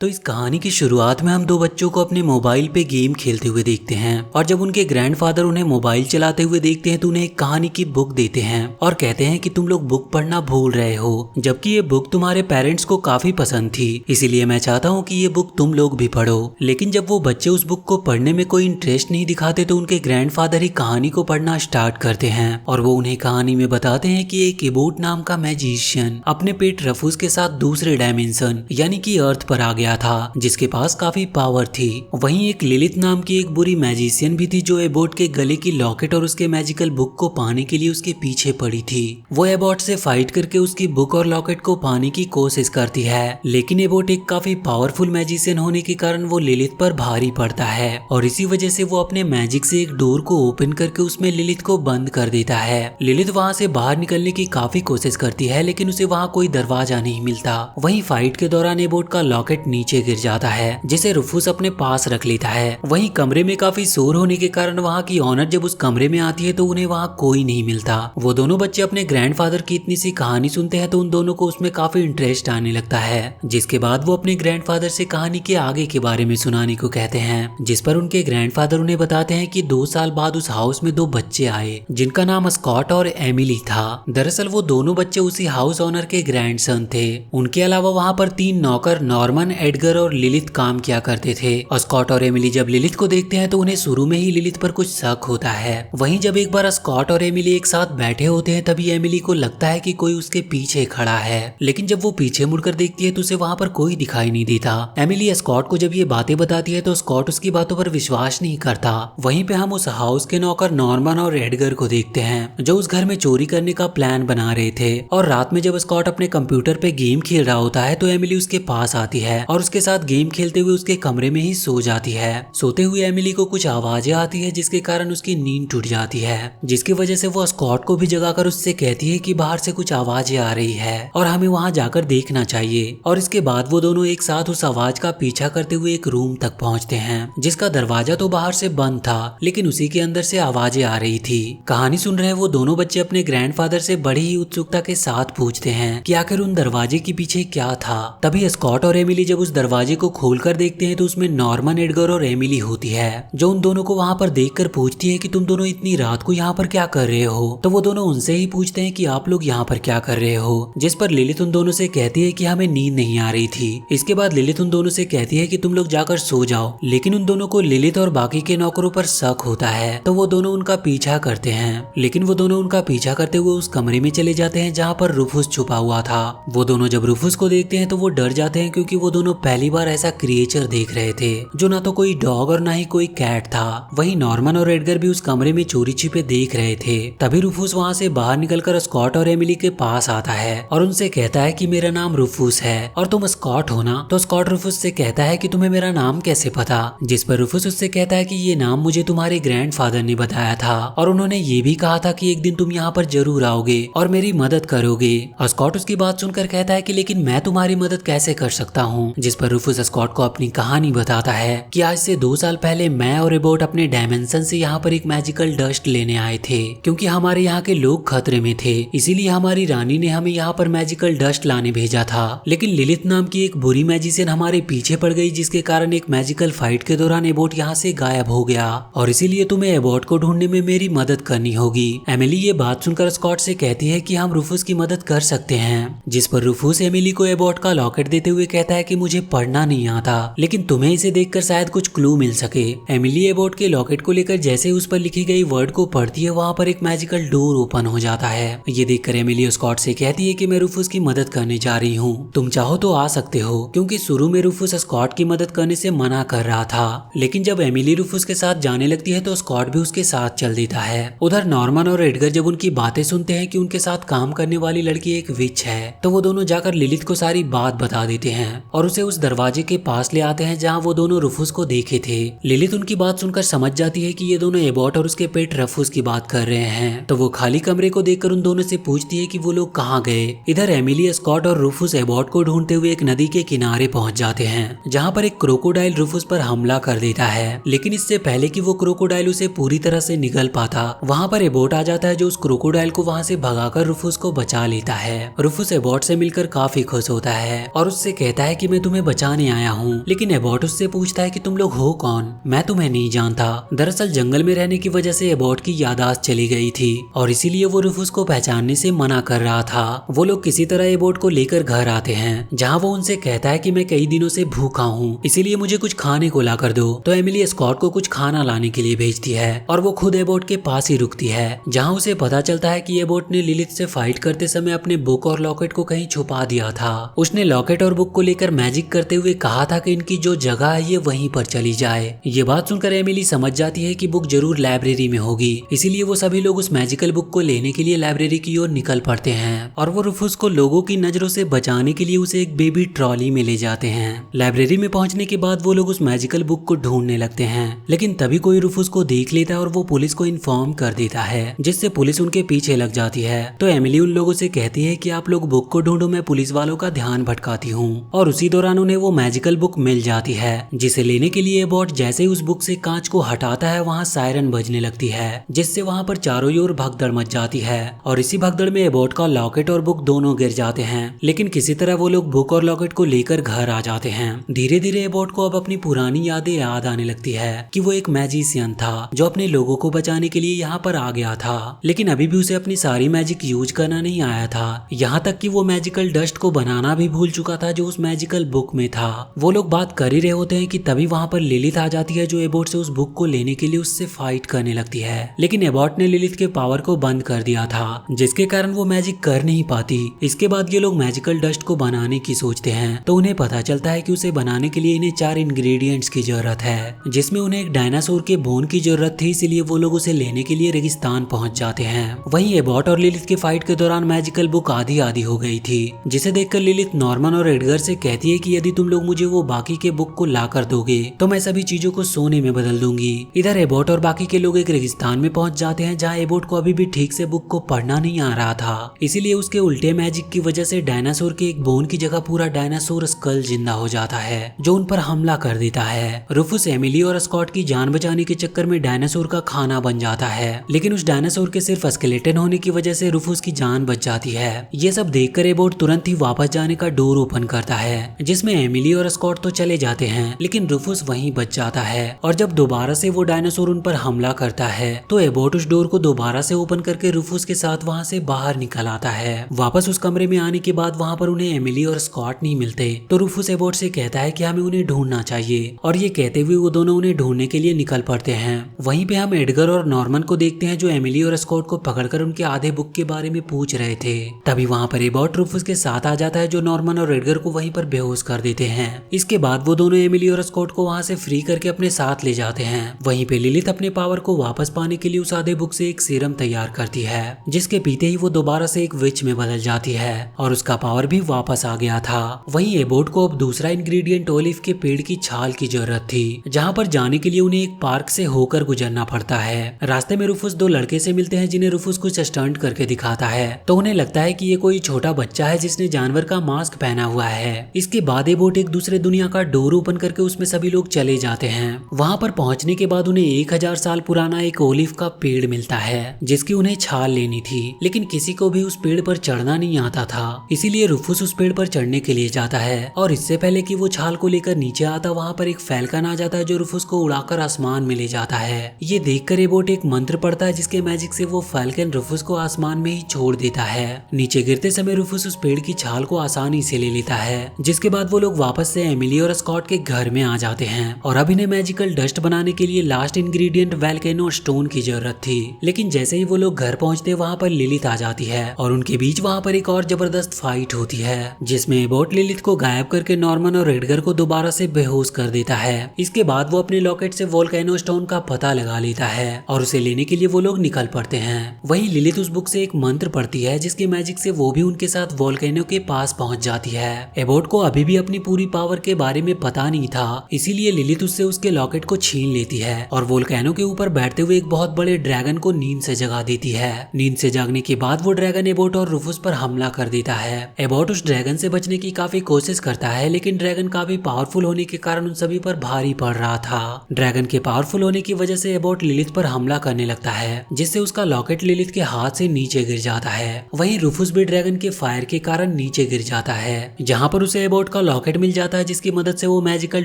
तो इस कहानी की शुरुआत में हम दो बच्चों को अपने मोबाइल पे गेम खेलते हुए देखते हैं और जब उनके ग्रैंडफादर उन्हें मोबाइल चलाते हुए देखते हैं तो उन्हें एक कहानी की बुक देते हैं और कहते हैं कि तुम लोग बुक पढ़ना भूल रहे हो, जबकि ये बुक तुम्हारे पेरेंट्स को काफी पसंद थी, इसीलिए मैं चाहता हूँ कि ये बुक तुम लोग भी पढ़ो। लेकिन जब वो बच्चे उस बुक को पढ़ने में कोई इंटरेस्ट नहीं दिखाते तो उनके ग्रैंडफादर ही कहानी को पढ़ना स्टार्ट करते हैं और वो उन्हें कहानी में बताते हैं कि एक एबोट नाम का मैजिशियन अपने पेट रफूस के साथ दूसरे डायमेंशन यानी कि अर्थ पर आ गया था, जिसके पास काफी पावर थी। वहीं एक लिलित नाम की एक बुरी मैजिशियन भी थी जो एबोट के गले की लॉकेट और उसके मैजिकल बुक को पाने के लिए उसके पीछे पड़ी थी। वो एबोट से फाइट करके उसकी बुक और लॉकेट को पाने की कोशिश करती है, लेकिन एबोट एक काफी पावरफुल मैजिशियन होने के कारण वो लिलित पर भारी पड़ता है और इसी वजह से वो अपने मैजिक से एक डोर को ओपन करके उसमें लिलित को बंद कर देता है। लिलित वहाँ से बाहर निकलने की काफी कोशिश करती है लेकिन उसे वहाँ कोई दरवाजा नहीं मिलता। वहीं फाइट के दौरान एबोट का लॉकेट नीचे गिर जाता है जिसे रुफूस अपने पास रख लेता है। वहीं कमरे में काफी शोर होने के कारण वहाँ की ऑनर जब उस कमरे में आती है तो उन्हें वहाँ कोई नहीं मिलता। वो दोनों बच्चे अपने ग्रैंडफादर की इतनी सी कहानी सुनते हैं तो उन दोनों को उसमें काफी इंटरेस्ट आने लगता है, जिसके बाद वो अपने ग्रैंडफादर से कहानी के आगे के बारे में सुनाने को कहते हैं, जिस पर उनके ग्रैंडफादर उन्हें बताते हैं कि 2 साल बाद उस हाउस में 2 बच्चे आए जिनका नाम स्कॉट और एमिली था। दरअसल वो दोनों बच्चे उसी हाउस ऑनर के ग्रैंडसन थे। उनके अलावा वहाँ पर 3 नौकर नॉर्मन, एडगर और लिलित काम किया करते थे। और स्कॉट और एमिली जब लिलित को देखते हैं तो उन्हें शुरू में ही लिलित पर कुछ शक होता है। वहीं जब एक बार स्कॉट और एमिली एक साथ बैठे होते हैं तभी एमिली को लगता है कि कोई उसके पीछे खड़ा है, लेकिन जब वो पीछे मुड़कर देखती है तो उसे वहाँ पर कोई दिखाई नहीं देता। एमिली स्कॉट को जब ये बातें बताती है तो स्कॉट उसकी बातों पर विश्वास नहीं करता। वहीं पे हम उस हाउस के नौकर नॉर्मन और एडगर को देखते हैं जो उस घर में चोरी करने का प्लान बना रहे थे। और रात में जब स्कॉट अपने कंप्यूटर पे गेम खेल रहा होता है तो एमिली उसके पास आती है और उसके साथ गेम खेलते हुए उसके कमरे में ही सो जाती है। सोते हुए एमिली को कुछ आवाजें आती है जिसके कारण उसकी नींद टूट जाती है, जिसकी वजह से वो स्कॉट को भी जगाकर उससे कहती है कि बाहर से कुछ आवाजें आ रही है और हमें वहां जाकर देखना चाहिए। और इसके बाद वो दोनों एक साथ उस आवाज का पीछा करते हुए एक रूम तक पहुंचते हैं जिसका दरवाजा तो बाहर से बंद था लेकिन उसी के अंदर से आवाजें आ रही थी। कहानी सुन रहे वो दोनों बच्चे अपने ग्रैंडफादर से बड़ी ही उत्सुकता के साथ पूछते हैं कि आखिर उन दरवाजे के पीछे क्या था। तभी स्कॉट और एमिली जब उस दरवाजे को खोलकर देखते हैं तो उसमें नॉर्मन, एडगर और एमिली होती है जो उन दोनों को वहाँ पर देखकर पूछती है कि तुम दोनों इतनी रात को यहाँ पर क्या कर रहे हो। तो वो दोनों उनसे ही पूछते हैं कि आप लोग यहाँ पर क्या कर रहे हो, जिस पर लिलित उन दोनों से कहती है कि हमें नींद नहीं आ रही थी। इसके बाद लिलित उन दोनों से कहती है कि तुम लोग जाकर सो जाओ, लेकिन उन दोनों को लिलित और बाकी के नौकरों पर शक होता है तो वो दोनों उनका पीछा करते हैं। लेकिन वो दोनों उनका पीछा करते हुए उस कमरे में चले जाते हैं जहाँ पर रुफूस छुपा हुआ था। वो दोनों जब रुफूस को देखते हैं तो वो डर जाते हैं क्योंकि वो दोनों पहली बार ऐसा क्रिएचर देख रहे थे जो ना तो कोई डॉग और ना ही कोई कैट था। वहीं नॉर्मन और एडगर भी उस कमरे में चोरी छिपे देख रहे थे। तभी रुफूस वहाँ से बाहर निकलकर स्कॉट और एमिली के पास आता है और उनसे कहता है कि मेरा नाम रुफूस है और तुम स्कॉट हो ना। तो स्कॉट रुफूस से कहता है कि तुम्हें मेरा नाम कैसे पता, जिस पर रुफूस उससे कहता है कि ये नाम मुझे तुम्हारे ग्रैंडफादर ने बताया था और उन्होंने ये भी कहा था कि एक दिन तुम यहाँ पर जरूर आओगे और मेरी मदद करोगे। और स्कॉट उसकी बात सुनकर कहता है कि लेकिन मैं तुम्हारी मदद कैसे कर सकता हूँ, जिस पर रुफूस स्कॉट को अपनी कहानी बताता है कि आज से 2 साल पहले मैं और एबोट अपने डायमेंशन से यहाँ पर एक मैजिकल डस्ट लेने आए थे क्योंकि हमारे यहाँ के लोग खतरे में थे, इसीलिए हमारी रानी ने हमें यहाँ पर मैजिकल डस्ट लाने भेजा था। लेकिन लिलित नाम की एक बुरी मैजिशियन हमारे पीछे पड़ गई जिसके कारण एक मैजिकल फाइट के दौरान एबोट यहाँ से गायब हो गया और इसीलिए तुम्हें एबोट को ढूंढने में मेरी मदद करनी होगी। एमिली ये बात सुनकर स्कॉट से कहती है कि हम रुफूस की मदद कर सकते हैं, जिस पर रुफूस एमिली को एबोट का लॉकेट देते हुए कहता है कि मुझे पढ़ना नहीं आता लेकिन तुम्हें इसे देखकर शायद कुछ क्लू मिल सके। एमिली एबोट के लॉकेट को लेकर जैसे उस पर लिखी गई वर्ड को पढ़ती है वहाँ पर एक मैजिकल डोर ओपन हो जाता है। ये देखकर एमिली स्कॉट से कहती है कि मैं रुफूस की मदद करने जा रही हूँ, तुम चाहो तो आ सकते हो, क्योंकि शुरू में रुफूस स्कॉट की मदद करने से मना कर रहा था। लेकिन जब एमिली रुफूस के साथ जाने लगती है तो स्कॉट भी उसके साथ चल देता है। उधर नॉर्मन और एडगर जब उनकी बातें सुनते हैं कि उनके साथ काम करने वाली लड़की एक विच है तो वो दोनों जाकर लिलित को सारी बात बता देते हैं और उसे उस दरवाजे के पास ले आते हैं जहाँ वो दोनों रुफूस को देखे थे। लिलित उनकी बात सुनकर समझ जाती है कि ये दोनों एबोट और उसके पेट रफूस की बात कर रहे हैं तो वो खाली कमरे को देखकर उन दोनों से पूछती है कि वो लोग कहाँ गए। इधर एमिली, स्कॉट और रुफूस एबोट को ढूंढते हुए एक नदी के किनारे पहुंच जाते हैं जहाँ पर एक क्रोकोडाइल रुफूस पर हमला कर देता है, लेकिन इससे पहले कि वो क्रोकोडाइल उसे पूरी तरह से निगल पाता वहाँ पर एबोट आ जाता है जो उस क्रोकोडाइल को वहाँ से भगाकर रुफूस को बचा लेता है। रुफूस एबोट से मिलकर काफी खुश होता है और उससे कहता है कि मैं तुम्हें बचाने आया हूँ। लेकिन एबॉट उससे पूछता है कि तुम लोग हो कौन, मैं तुम्हें नहीं जानता। दरअसल जंगल में रहने की वजह से एबॉट की याददाश्त चली गई थी और इसीलिए वो रुफुस को पहचानने से मना कर रहा था। वो लोग किसी तरह एबॉट को लेकर घर आते हैं, जहाँ वो उनसे कहता है कि मैं कई दिनों से भूखा हूँ, इसीलिए मुझे कुछ खाने को ला कर दो। तो एमिली स्कॉट को कुछ खाना लाने के लिए भेजती है और वो खुद एबॉट के पास ही रुकती है, जहाँ उसे पता चलता है कि एबॉट ने लिलिथ से फाइट करते समय अपने बुक और लॉकेट को कहीं छुपा दिया था। उसने लॉकेट और बुक को लेकर मैजिक करते हुए कहा था कि इनकी जो जगह है ये वहीं पर चली जाए। ये बात सुनकर एमिली समझ जाती है कि बुक जरूर लाइब्रेरी में होगी, इसीलिए वो सभी लोग उस मैजिकल बुक को लेने के लिए लाइब्रेरी की ओर निकल पड़ते हैं और वो रुफुस को लोगों की नजरों से बचाने के लिए उसे एक बेबी ट्रॉली में ले जाते हैं। लाइब्रेरी में पहुंचने के बाद वो लोग उस मैजिकल बुक को ढूंढने लगते हैं, लेकिन तभी कोई रुफुस को देख लेता है और वो पुलिस को इन्फॉर्म कर देता है, जिससे पुलिस उनके पीछे लग जाती है। तो एमिली उन लोगों से कहती है कि आप लोग बुक को ढूंढो, मैं पुलिस वालों का ध्यान भटकाती हूँ। और उसी दौरान उन्हें वो मैजिकल बुक मिल जाती है, जिसे लेने के लिए एबॉट जैसे ही उस बुक से कांच को हटाता है वहाँ सायरन बजने लगती है, जिससे वहाँ पर चारों ओर भगदड़ मच जाती है और इसी भगदड़ में एबॉट का लॉकेट और बुक दोनों गिर जाते हैं। लेकिन किसी तरह वो लोग बुक और लॉकेट को लेकर घर आ जाते हैं। धीरे धीरे एबॉट को अब अपनी पुरानी यादें याद आने लगती है कि वो एक मैजिशियन था जो अपने लोगों को बचाने के लिए यहाँ पर आ गया था, लेकिन अभी भी उसे अपनी सारी मैजिक यूज करना नहीं आया था। यहाँ तक कि वो मैजिकल डस्ट को बनाना भी भूल चुका था जो उस मैजिकल बुक में था। वो लोग बात कर ही रहे होते हैं कि तभी वहाँ पर लिलिथ आ जाती है, जो एबॉट से उस बुक को लेने के लिए उससे फाइट करने लगती है। लेकिन एबॉट ने लिलिथ के पावर को बंद कर दिया था, जिसके कारण वो मैजिक कर नहीं पाती। इसके बाद ये लोग मैजिकल डस्ट को बनाने की सोचते हैं, तो उन्हें पता चलता है कि उसे बनाने के लिए इन्हें 4 इंग्रेडिएंट्स की जरूरत है, जिसमें उन्हें एक डायनासोर के बोन की जरूरत थी। इसीलिए वो लोग उसे लेने के लिए रेगिस्तान पहुंच जाते हैं। वहीं एबॉट और लिलिथ की फाइट के दौरान मैजिकल बुक आधी हो गई थी, जिसे देखकर लिलिथ नॉर्मन और एडगर से कहती है कि यदि तुम लोग मुझे वो बाकी के बुक को ला कर दोगे तो मैं सभी चीजों को सोने में बदल दूंगी। इधर एबॉट और बाकी के लोग एक रेगिस्तान में पहुंच जाते हैं, जहाँ एबॉट को अभी भी ठीक से बुक को पढ़ना नहीं आ रहा था, इसीलिए उसके उल्टे मैजिक की वजह से डायनासोर के एक बोन की जगह पूरा डायनासोर स्कल जिंदा हो जाता है, जो उन पर हमला कर देता है। रुफुस एमिली और स्कॉट की जान बचाने के चक्कर में डायनासोर का खाना बन जाता है, लेकिन उस डायनासोर के सिर्फ स्केलेटन होने की वजह से रुफुस की जान बच जाती है। ये सब देखकर एबॉट तुरंत ही वापस जाने का डोर ओपन करता है, जिसमें एमिली और स्कॉट तो चले जाते हैं, लेकिन रुफुस वहीं बच जाता है। और जब दोबारा से वो डायनासोर उन पर हमला करता है तो एबॉट उस डोर को दोबारा से ओपन करके रुफुस के साथ वहाँ से बाहर निकल आता है। वापस उस कमरे में आने के बाद वहाँ पर उन्हें एमिली और स्कॉट नहीं मिलते, तो रुफुस एबॉट से कहता है कि हमें उन्हें ढूंढना चाहिए, और ये कहते हुए वो दोनों उन्हें ढूंढने के लिए निकल पड़ते हैं। वहीं पे हम एडगर और नॉर्मन को देखते हैं, जो एमिली और स्कॉट को पकड़कर उनके आधे बुक के बारे में पूछ रहे थे। तभी वहाँ पर एबॉट रुफुस के साथ आ जाता है, जो नॉर्मन और एडगर को वहीं पर बेहोश कर देते हैं। इसके बाद वो दोनों एमिली और स्कॉट को वहाँ से फ्री करके अपने साथ ले जाते हैं। वहीं पे लिलिथ अपने पावर को वापस पाने के लिए उस आधे बुक से एक सीरम तैयार करती है, जिसके पीते ही वो दोबारा से एक विच में बदल जाती है और उसका पावर भी वापस आ गया था। वहीं एबॉट को अब दूसरा इंग्रेडिएंट ओलिव के पेड़ की छाल की जरूरत थी, जहाँ पर जाने के लिए उन्हें एक पार्क से होकर गुजरना पड़ता है। रास्ते में रुफुस 2 लड़के से मिलते हैं, जिन्हें रुफुस कुछ स्टंट करके दिखाता है, तो उन्हें लगता है कि ये कोई छोटा बच्चा है जिसने जानवर का मास्क पहना हुआ है। इसके बाद एबॉट एक दूसरे दुनिया का डोर ओपन करके उसमें सभी लोग चले जाते हैं। वहाँ पर पहुँचने के बाद उन्हें 1000 साल पुराना एक ओलिव का पेड़ मिलता है, जिसकी उन्हें छाल लेनी थी, लेकिन किसी को भी उस पेड़ पर चढ़ना नहीं आता था। इसीलिए रुफुस उस पेड़ पर चढ़ने के लिए जाता है, और इससे पहले कि वो छाल को लेकर नीचे आता, वहाँ पर एक फैल्कन आ जाता है, जो रुफुस को उड़ाकर आसमान में ले जाता है। ये देखकर एबॉट एक मंत्र पढ़ता है, जिसके मैजिक से वो फैल्कन रुफुस को आसमान में ही छोड़ देता है। नीचे गिरते समय रुफुस उस पेड़ की छाल को आसानी से ले लेता है, जिसके बाद वो लोग वापस से एमिली और स्कॉट के घर में आ जाते हैं। और अब इन्हें मैजिकल डस्ट बनाने के लिए लास्ट इंग्रेडिएंट वोल्केनो स्टोन की जरूरत थी, लेकिन जैसे ही वो लोग घर पहुंचते वहाँ पर लिलिथ आ जाती है, और उनके बीच वहाँ पर एक और जबरदस्त फाइट होती है, जिसमें एबॉट लिलिथ को गायब करके नॉर्मन और एडगर को दोबारा से बेहोश कर देता है। इसके बाद वो अपने लॉकेट से वोल्केनो स्टोन का पता लगा लेता है, और उसे लेने के लिए वो लोग निकल पड़ते हैं। वहीं लिलिथ उस बुक से एक मंत्र पढ़ती है, जिसके मैजिक से वो भी उनके साथ वोल्केनो के पास पहुंच जाती है। एबॉट को अभी भी अपनी पूरी पावर के बारे में पता नहीं था, इसीलिए लिलिथ उससे उसके लॉकेट को छीन लेती है और वोल्केनो के ऊपर बैठते हुए एक बहुत बड़े ड्रैगन को नींद से जगा देती है। नींद से जागने के बाद वो ड्रैगन एबॉट और रुफुस पर हमला कर देता है। एबॉट उस ड्रैगन से बचने की काफी कोशिश करता है, लेकिन ड्रैगन काफी पावरफुल होने के कारण उन सभी पर भारी पड़ रहा था। ड्रैगन के पावरफुल होने की वजह से एबॉट लिलिथ पर हमला करने लगता है, जिससे उसका लॉकेट लिलिथ के हाथ से नीचे गिर जाता है। वहीं रुफुस भी ड्रैगन के फायर के कारण नीचे गिर जाता है, जहाँ पर उसे एबॉट का का लॉकेट मिल जाता है जिसकी मदद से वो मैजिकल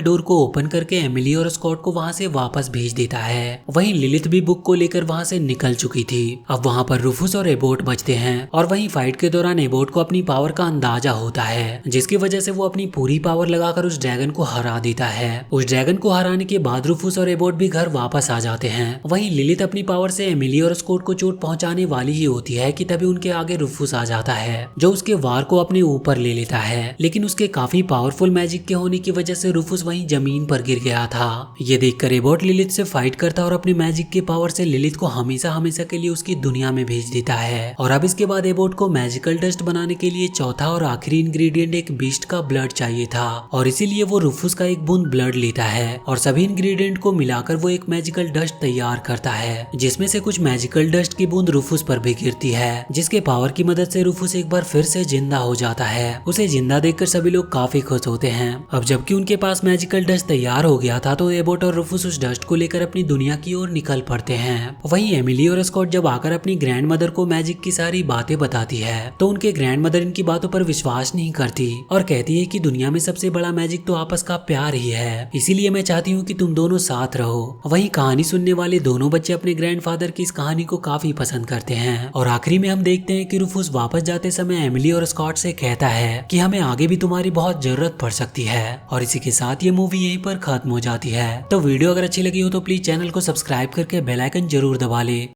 डोर को ओपन करके एमिली और स्कॉट को वहाँ से वापस भेज देता है। वहीं लिलिथ भी बुक को लेकर वहाँ से निकल चुकी थी। अब वहाँ पर रूफुस और एबोट बचते हैं और वहीं फाइट के दौरान एबोट को अपनी पावर का अंदाजा होता है, जिसकी वजह से वो अपनी पूरी पावर लगाकर उस ड्रैगन को हरा देता है। उस ड्रैगन को हराने के बाद रूफुस और एबोट भी घर वापस आ जाते हैं। वहीं लिलिथ अपनी पावर से एमिली और स्कॉट को चोट पहुंचाने वाली ही होती है कि तभी उनके आगे रूफुस आ जाता है, जो उसके वार को अपने ऊपर ले लेता है। लेकिन उसके काफी पावरफुल मैजिक के होने की वजह से रूफुस वहीं जमीन पर गिर गया था। ये देखकर एबोट लिलिथ से फाइट करता और अपनी मैजिक के पावर से लिलिथ को हमेशा हमेशा के लिए उसकी दुनिया में भेज देता है। और अब इसके बाद एबोट को मैजिकल डस्ट बनाने के लिए चौथा और आखिरी इंग्रेडिएंट एक बीस्ट का ब्लड चाहिए था और इसीलिए वो रूफुस का एक बूंद ब्लड लेता है और सभी इंग्रेडिएंट को मिलाकर वो एक मैजिकल डस्ट तैयार करता है, जिसमें से कुछ मैजिकल डस्ट की बूंद रूफुस पर भी गिरती है, जिसके पावर की मदद से रूफुस एक बार फिर से जिंदा हो जाता है। उसे जिंदा देखकर सभी लोग काफी खुश होते हैं। अब जबकि उनके पास मैजिकल डस्ट तैयार हो गया था तो एबोट और रूफुस उस डस्ट को लेकर अपनी दुनिया की ओर निकल पड़ते हैं। वहीं एमिली और स्कॉट जब आकर अपनी ग्रैंड मदर को मैजिक की सारी बातें बताती है तो उनके ग्रैंड मदर इनकी बातों पर विश्वास नहीं करती और कहती है कि दुनिया में सबसे बड़ा मैजिक तो आपस का प्यार ही है, इसीलिए मैं चाहती हूँ कि तुम दोनों साथ रहो। वहीं कहानी सुनने वाले दोनों बच्चे अपने ग्रैंडफादर की इस कहानी को काफी पसंद करते हैं और आखिरी में हम देखते हैं कि रूफुस वापस जाते समय एमिली और स्कॉट से कहता है कि हमें आगे भी तुम्हारी बहुत जरूरत पड़ सकती है। और इसी के साथ ये मूवी यहीं पर खत्म हो जाती है। तो वीडियो अगर अच्छी लगी हो तो प्लीज चैनल को सब्सक्राइब करके बेल आइकन जरूर दबा ले।